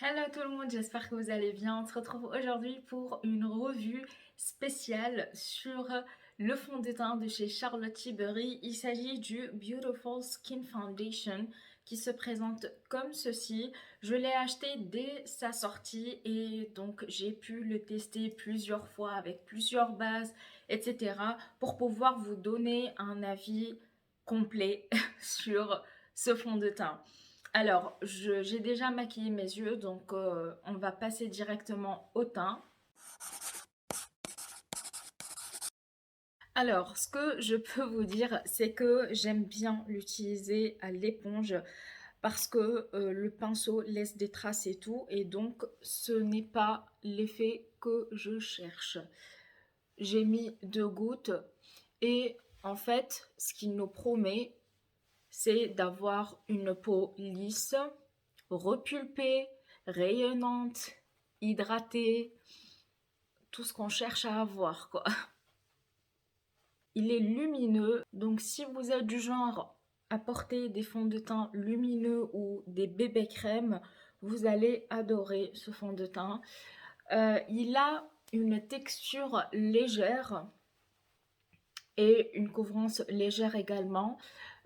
Hello tout le monde, j'espère que vous allez bien. On se retrouve aujourd'hui pour une revue spéciale sur le fond de teint de chez Charlotte Tilbury. Il s'agit du Beautiful Skin Foundation qui se présente comme ceci. Je l'ai acheté dès sa sortie et donc j'ai pu le tester plusieurs fois avec plusieurs bases, etc. pour pouvoir vous donner un avis complet sur ce fond de teint. Alors, j'ai déjà maquillé mes yeux, donc on va passer directement au teint. Alors, ce que je peux vous dire, c'est que j'aime bien l'utiliser à l'éponge parce que le pinceau laisse des traces et tout, et donc ce n'est pas l'effet que je cherche. J'ai mis 2 gouttes et en fait, ce qu'il nous promet, c'est d'avoir une peau lisse, repulpée, rayonnante, hydratée, tout ce qu'on cherche à avoir, quoi. Il est lumineux, donc si vous êtes du genre à porter des fonds de teint lumineux ou des bébés crèmes, vous allez adorer ce fond de teint. Il a une texture légère et une couvrance légère également.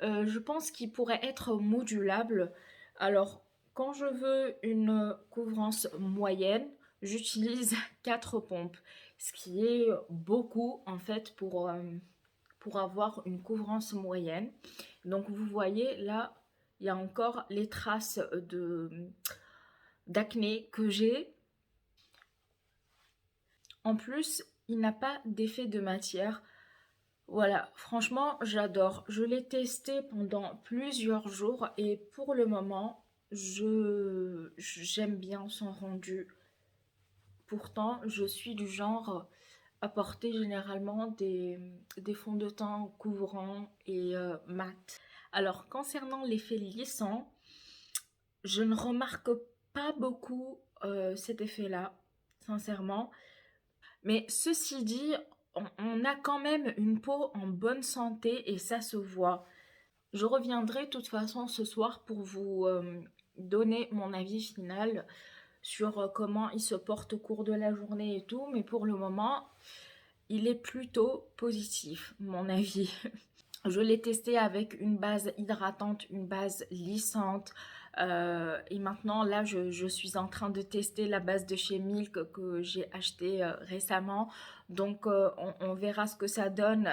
Je pense qu'il pourrait être modulable. Alors, quand je veux une couvrance moyenne, j'utilise 4 pompes, ce qui est beaucoup en fait pour avoir une couvrance moyenne. Donc vous voyez là, il y a encore les traces d'acné que j'ai. En plus, il n'a pas d'effet de matière. Voilà, franchement, j'adore. Je l'ai testé pendant plusieurs jours et pour le moment, j'aime bien son rendu. Pourtant, je suis du genre à porter généralement des fonds de teint couvrants et mat. Alors, concernant l'effet lissant, je ne remarque pas beaucoup cet effet-là, sincèrement. Mais ceci dit, on a quand même une peau en bonne santé et ça se voit. Je reviendrai de toute façon ce soir pour vous donner mon avis final sur comment il se porte au cours de la journée et tout, mais pour le moment, il est plutôt positif, mon avis. Je l'ai testé avec une base hydratante, une base lissante. Et maintenant, là, je suis en train de tester la base de chez Milk que j'ai acheté récemment. Donc, on verra ce que ça donne.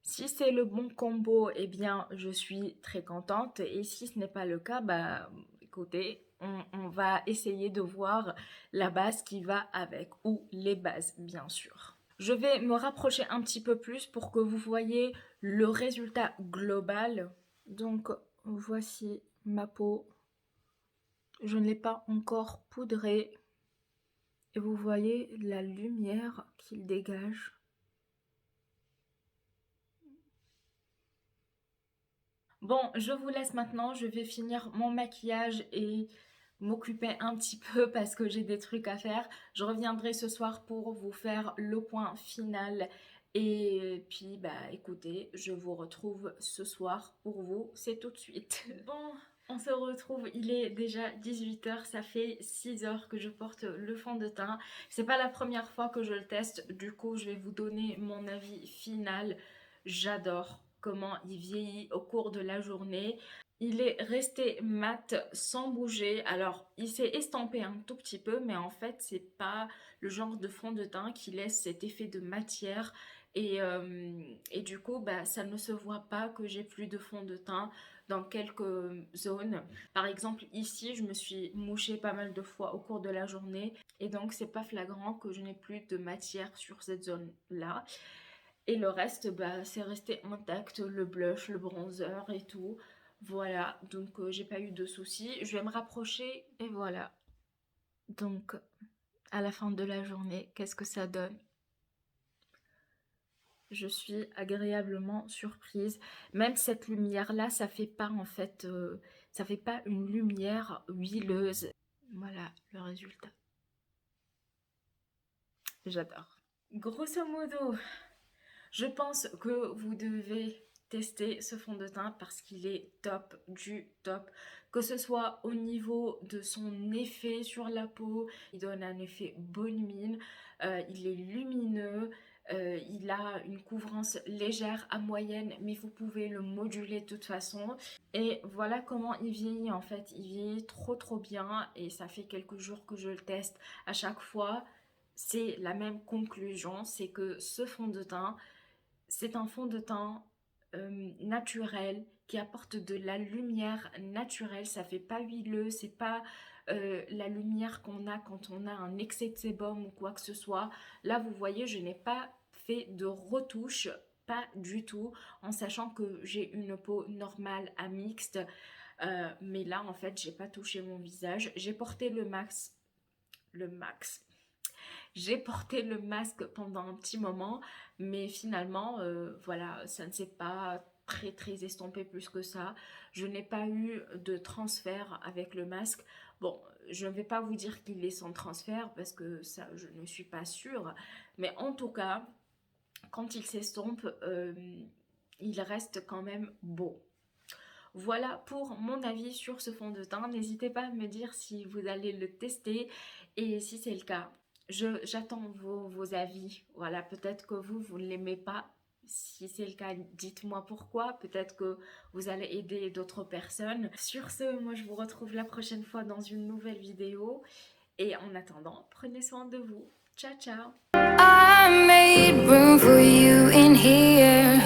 Si c'est le bon combo, eh bien, je suis très contente. Et si ce n'est pas le cas, bah, écoutez, on va essayer de voir la base qui va avec, ou les bases, bien sûr. Je vais me rapprocher un petit peu plus pour que vous voyez le résultat global. Donc, voici ma peau. Je ne l'ai pas encore poudrée. Et vous voyez la lumière qu'il dégage. Bon, je vous laisse maintenant, je vais finir mon maquillage et m'occuper un petit peu parce que j'ai des trucs à faire. Je reviendrai ce soir pour vous faire le point final. Et puis, bah écoutez, je vous retrouve ce soir pour vous, c'est tout de suite. Bon, on se retrouve, il est déjà 18h, ça fait 6 heures que je porte le fond de teint. C'est pas la première fois que je le teste, du coup je vais vous donner mon avis final. J'adore comment il vieillit au cours de la journée. Il est resté mat sans bouger. Alors, il s'est estampé un tout petit peu, mais en fait, c'est pas le genre de fond de teint qui laisse cet effet de matière. Et du coup, bah, ça ne se voit pas que j'ai plus de fond de teint dans quelques zones. Par exemple, ici, je me suis mouchée pas mal de fois au cours de la journée. Et donc, c'est pas flagrant que je n'ai plus de matière sur cette zone-là. Et le reste, bah, c'est resté intact, le blush, le bronzer et tout. Voilà, donc j'ai pas eu de soucis. Je vais me rapprocher et voilà. Donc, à la fin de la journée, qu'est-ce que ça donne? Je suis agréablement surprise. Même cette lumière-là, ça fait pas en fait, ça fait pas une lumière huileuse. Voilà le résultat. J'adore. Grosso modo, je pense que vous devez tester ce fond de teint parce qu'il est top du top. que ce soit au niveau de son effet sur la peau, il donne un effet bonne mine, il est lumineux, il a une couvrance légère à moyenne, mais vous pouvez le moduler de toute façon. Et voilà comment il vieillit en fait, il vieillit trop bien et ça fait quelques jours que je le teste. À chaque fois, c'est la même conclusion, c'est que ce fond de teint, c'est un fond de teint naturel qui apporte de la lumière naturelle. Ça fait pas huileux, c'est pas la lumière qu'on a quand on a un excès de sébum ou quoi que ce soit. Là, vous voyez, je n'ai pas fait de retouche, pas du tout, en sachant que j'ai une peau normale à mixte. Mais là, en fait, j'ai pas touché mon visage. J'ai porté le max. J'ai porté le masque pendant un petit moment, mais finalement, voilà, ça ne s'est pas très estompé plus que ça. Je n'ai pas eu de transfert avec le masque. Bon, je ne vais pas vous dire qu'il est sans transfert parce que ça, je ne suis pas sûre. Mais en tout cas, quand il s'estompe, il reste quand même beau. Voilà pour mon avis sur ce fond de teint. N'hésitez pas à me dire si vous allez le tester et si c'est le cas, j'attends vos avis. Voilà, peut-être que vous ne l'aimez pas. Si c'est le cas, dites-moi pourquoi. Peut-être que vous allez aider d'autres personnes. Sur ce, moi je vous retrouve la prochaine fois dans une nouvelle vidéo. Et en attendant, prenez soin de vous. Ciao, ciao! I made room for you in here.